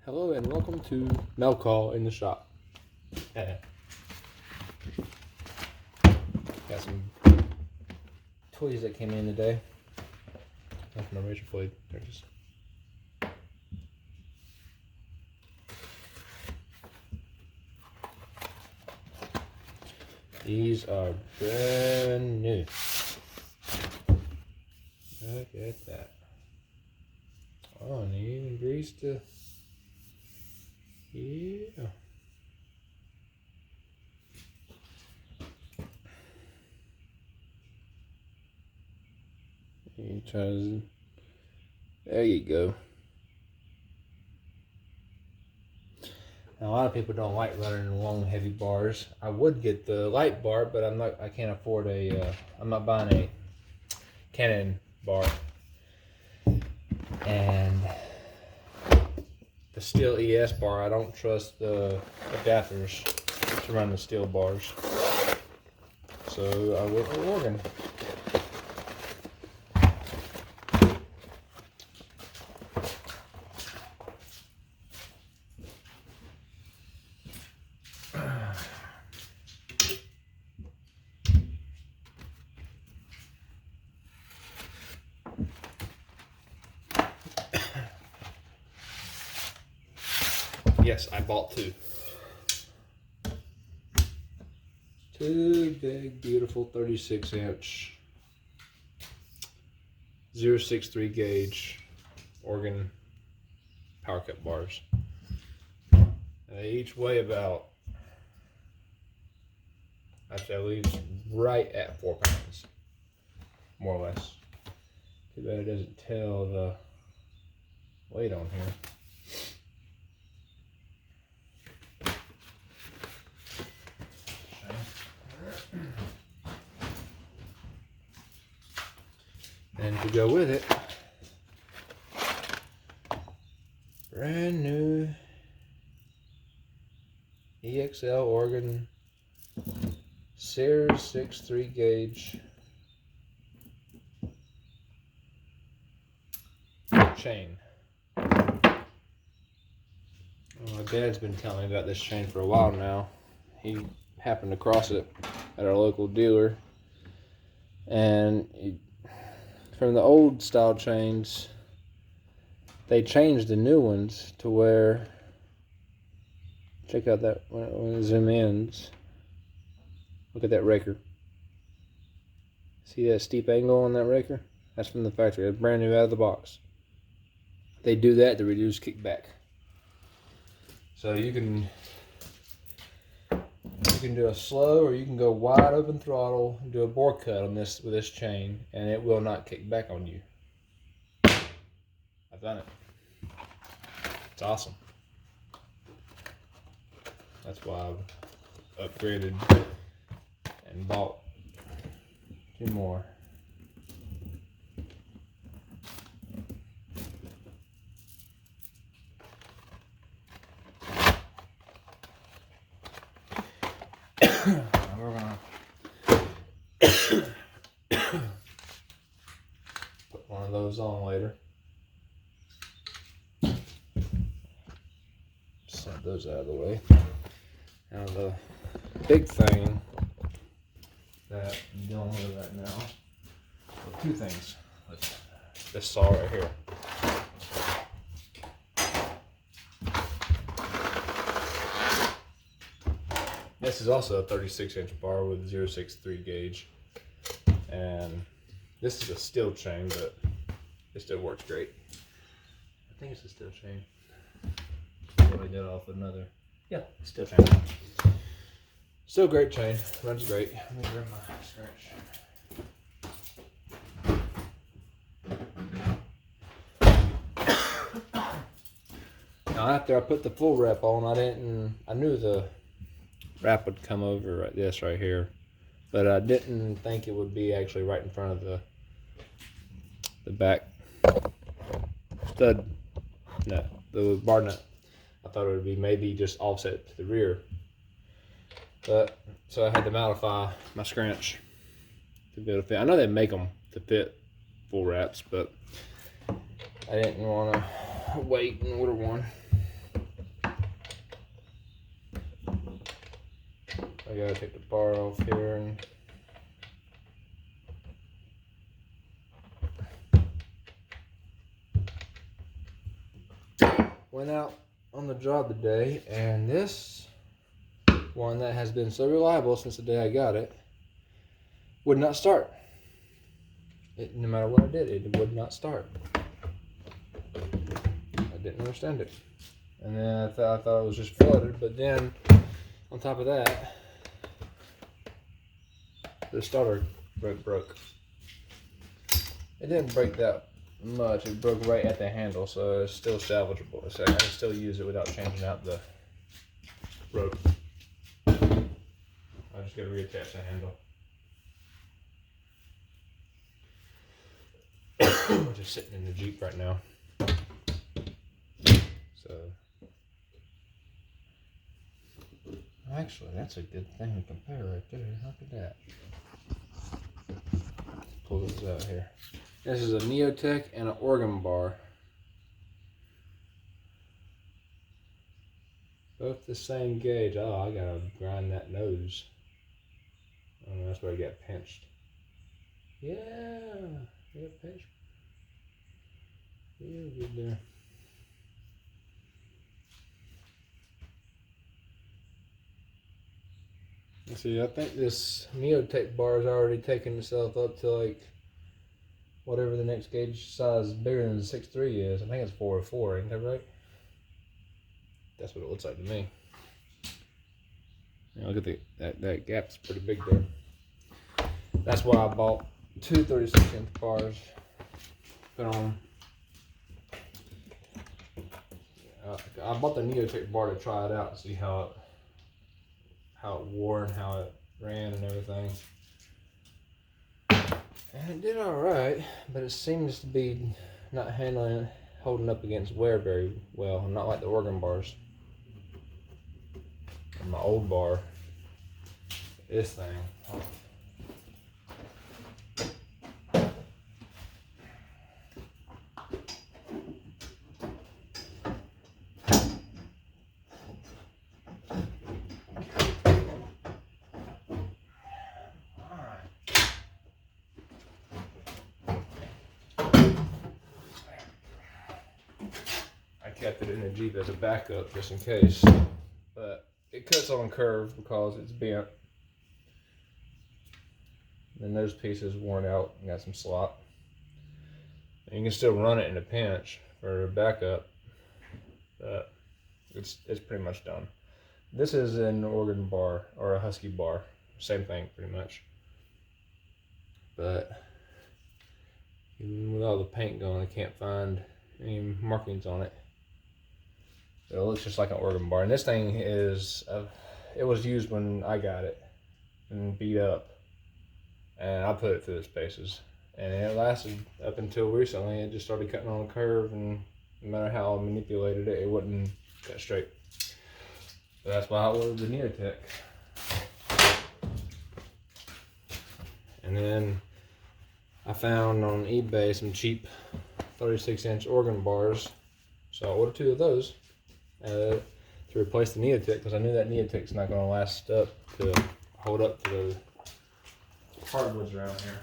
Hello and welcome to Mail Call in the Shop. Got some toys that came in today. That's my razor blade. They're just these are brand new. Look at that. Oh, and they even greased the. Yeah. You try to, there you go. Now, a lot of people don't like running in long, heavy bars. I would get the light bar, but I can't afford I'm not buying a Canon bar. And the steel ES bar, I don't trust the adapters to run the steel bars. So I went with Oregon. Yes, I bought two. Two big, beautiful 36-inch 063 gauge Oregon power cut bars. They each weigh about, actually I believe right at 4 pounds, more or less. Too bad it doesn't tell the weight on here. And to go with it, brand new EXL Oregon Sears 63 gauge chain. My dad's been telling me about this chain for a while now. He happened across it at our local dealer, and from the old style chains, they changed the new ones to where, check out that, when it zoom in, look at that raker. See that steep angle on that raker? That's from the factory. It's brand new out of the box. They do that to reduce kickback. So you can do a slow, or you can go wide open throttle and do a bore cut on this with this chain, and it will not kick back on you. I've done it. It's awesome. That's why I've upgraded and bought two more. We're gonna put one of those on later. Set those out of the way. Now the big thing that I'm dealing with right now, well, two things. This saw right here. This is also a 36-inch bar with 063 gauge, and this is a steel chain, but it still works great. I think it's a steel chain. Probably got off another. Yeah, steel chain. Still great chain, runs great. Let me grab my scratch. Now after I put the full wrap on, I knew the wrap would come over like this right here, but I didn't think it would be actually right in front of the back stud, no, the bar nut. I thought it would be maybe just offset to the rear, but so I had to modify my scratch to be able to fit. I know they make them to fit full wraps, but I didn't want to wait and order one. I gotta take the bar off here and went out on the job today, and this one that has been so reliable since the day I got it would not start. No matter what I did, it would not start. I didn't understand it. And then I thought it was just flooded, but then on top of that, the starter broke. It didn't break that much. It broke right at the handle, so it's still salvageable. So I can still use it without changing out the rope. I just gotta reattach the handle. We're just sitting in the Jeep right now. So actually, that's a good thing to compare right there. Look at that. Pull this out here. This is a Neotech and an organ bar. Both the same gauge. Oh, I gotta grind that nose. Oh, that's where I got pinched. Yeah, I got pinched. Yeah, good there. Let's see, I think this Neotech bar has already taken itself up to like whatever the next gauge size bigger than the 6.3 is. I think it's 404, ain't that right? That's what it looks like to me. Yeah, look at that gap's pretty big there. That's why I bought two 36-inch bars. Put on. I bought the Neotech bar to try it out and see how it wore and how it ran and everything. And it did alright, but it seems to be not holding up against wear very well, not like the organ bars. And my old bar, this thing. Kept it in the Jeep as a backup just in case, but it cuts on curve because it's bent. And those pieces worn out and got some slop. And you can still run it in a pinch for a backup, but it's pretty much done. This is an organ bar or a Husky bar, same thing pretty much. But even with all the paint going, I can't find any markings on it. It looks just like an organ bar, and this thing is, it was used when I got it and beat up, and I put it through its paces, and it lasted up until recently. It just started cutting on a curve, and no matter how I manipulated it, it wouldn't cut straight. So that's why I ordered the Neotech. And then I found on eBay some cheap 36-inch organ bars, so I ordered two of those. To replace the Neotech, because I knew that Neotech's not going to last up to hold up to the hardwoods around here.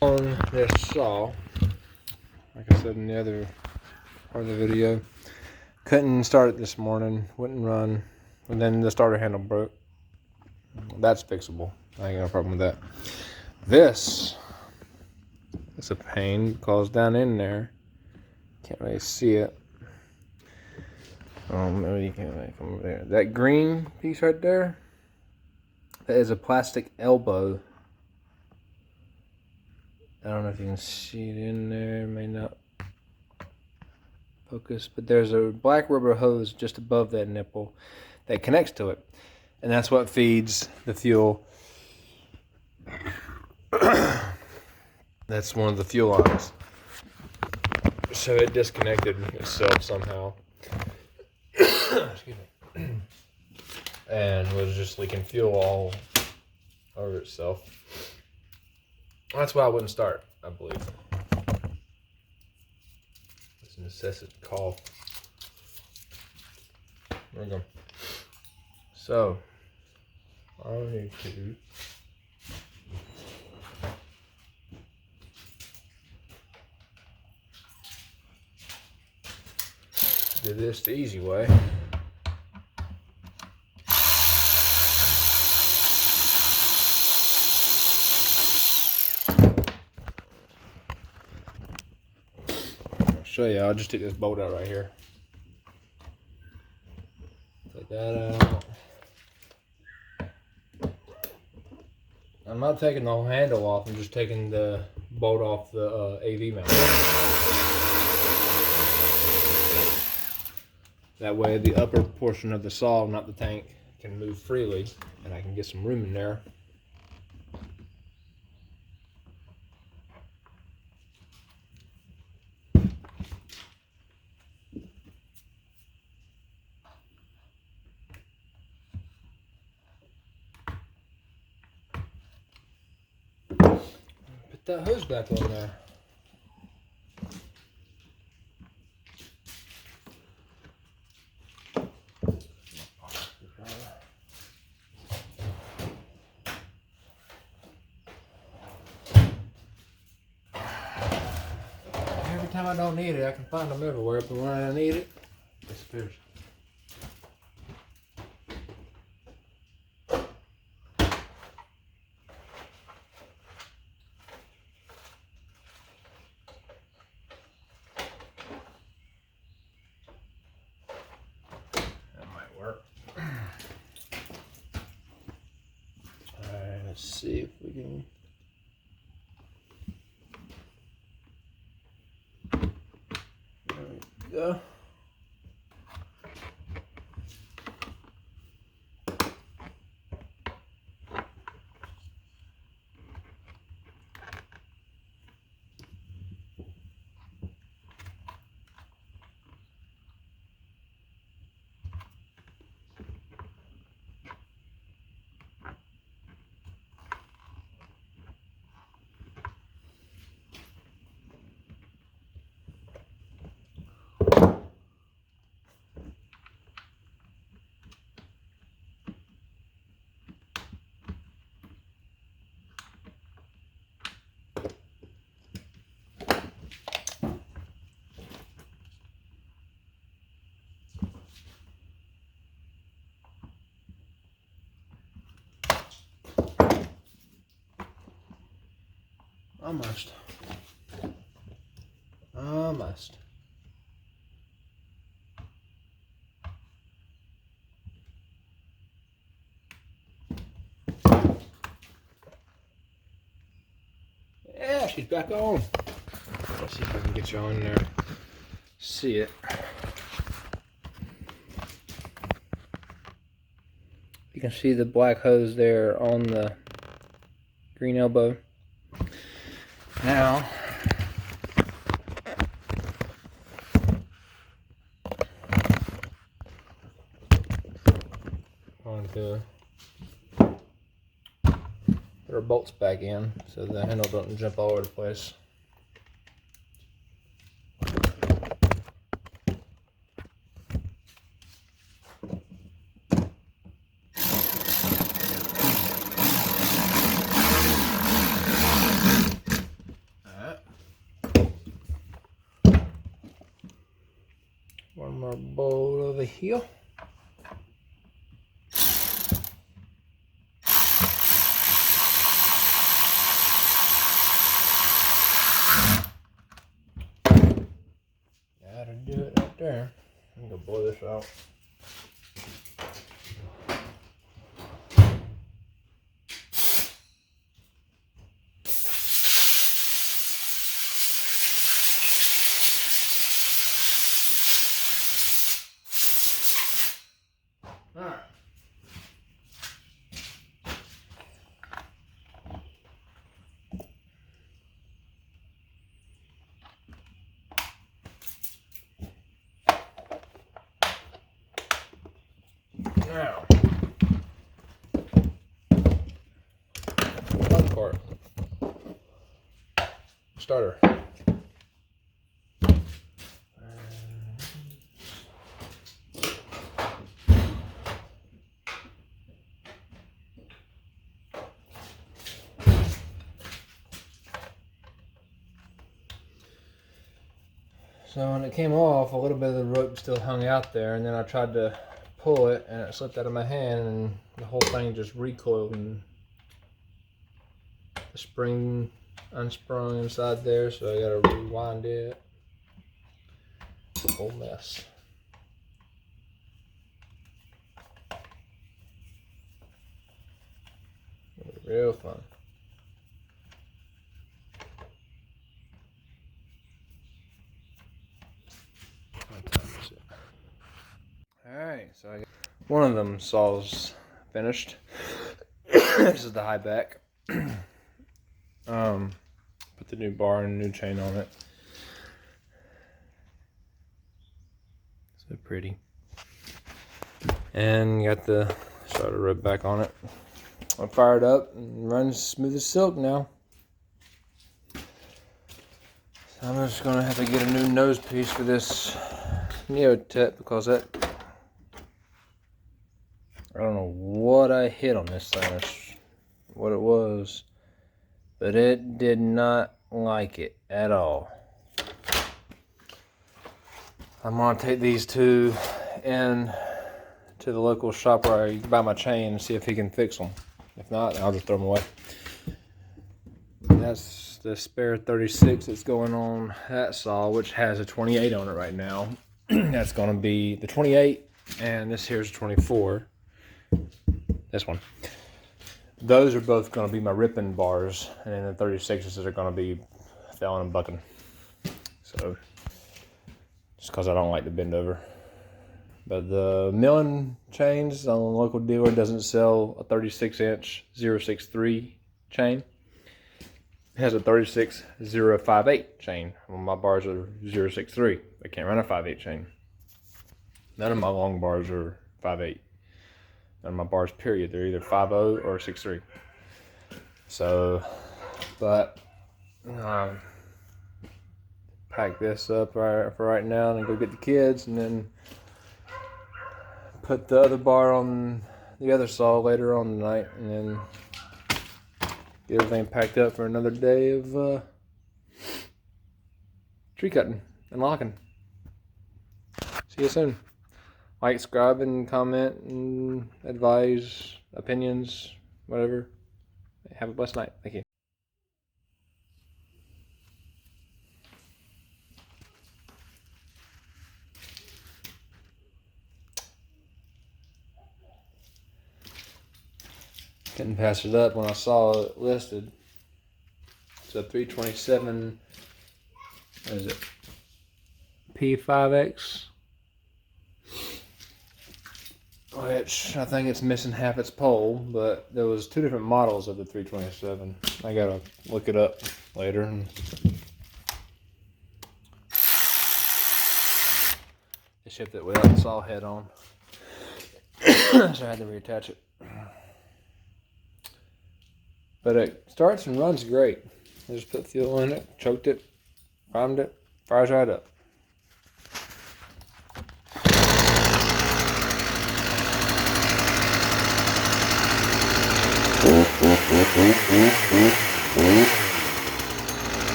On this saw, like I said in the other part of the video, couldn't start it this morning, wouldn't run, and then the starter handle broke. That's fixable. I ain't got no problem with that. This is a pain because down in there, can't really see it. Maybe you can come over there. That green piece right there, that is a plastic elbow. I don't know if you can see it in there, may not focus, but there's a black rubber hose just above that nipple that connects to it, and that's what feeds the fuel. That's one of the fuel lines. So it disconnected itself somehow. Excuse me. And was just leaking fuel all over itself. That's why I wouldn't start, I believe. It's a necessity call. There we go. So, I need to do this the easy way. I'll show you. I'll just take this bolt out right here. Take that out. I'm not taking the whole handle off. I'm just taking the bolt off the AV mount. That way the upper portion of the saw, not the tank, can move freely and I can get some room in there. Put that hose back on there. Every time I don't need it, I can find them everywhere, but when I need it, it disappears. That might work. Alright, let's see if we can. Go. Almost. Almost. Yeah, she's back on. Let's see if I can get you on there. See it. You can see the black hose there on the green elbow. Now, on to put our bolts back in so the handle doesn't jump all over the place. One more bolt over here. That'll do it right there. I'm gonna blow this out. Now, fun part. Starter. So when it came off, a little bit of the rope still hung out there, and then I tried to pull it, and it slipped out of my hand, and the whole thing just recoiled, and the spring unsprung inside there, so I gotta rewind it. It's a whole mess. Real fun. Alright, so I got one of them saws finished. This is the high back. Put the new bar and new chain on it. So pretty. And got the starter rope back on it. I fired up and runs smooth as silk now. So I'm just gonna have to get a new nose piece for this Neotip because that, I don't know what I hit on this thing, that's what it was, but it did not like it at all. I'm gonna take these two in to the local shop where I buy my chain and see if he can fix them. If not, I'll just throw them away. That's the spare 36 that's going on that saw, which has a 28 on it right now. That's going to be the 28, and this here's 24. This one. Those are both going to be my ripping bars, and then the 36s are going to be felling and bucking. So, just because I don't like to bend over. But the milling chains on the local dealer doesn't sell a 36-inch 063 chain. It has a 36-058 chain. Well, my bars are 063. I can't run a 5/8 chain. None of my long bars are 5/8. None of my bars, period. They're either 5/0 or 6/3. So, but pack this up for right now and then go get the kids, and then put the other bar on the other saw later on tonight, and then get everything packed up for another day of tree cutting and locking. See you soon. Like, subscribe, and comment, and advise, opinions, whatever. Have a blessed night. Thank you. Couldn't pass it up when I saw it listed. It's a 327, what is it? P5X. Which I think it's missing half its pole, but there was two different models of the 327. I gotta look it up later. They shipped it without the saw head on. So I had to reattach it. But it starts and runs great. I just put fuel in it, choked it, primed it, fires right up.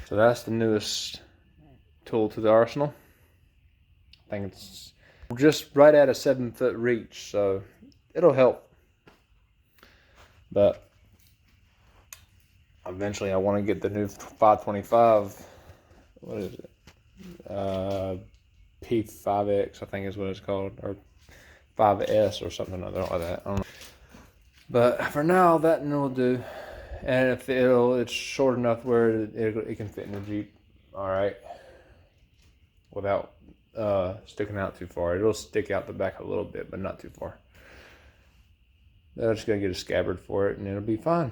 So that's the newest tool to the arsenal. I think it's just right at a 7-foot reach, so it'll help. But eventually I want to get the new 525, what is it? P5X, I think is what it's called, or 5S or something like that. I don't know. But for now, that one will do. And if it's short enough where it can fit in the Jeep, all right, without sticking out too far. It'll stick out the back a little bit, but not too far. I'm just gonna get a scabbard for it, and it'll be fine.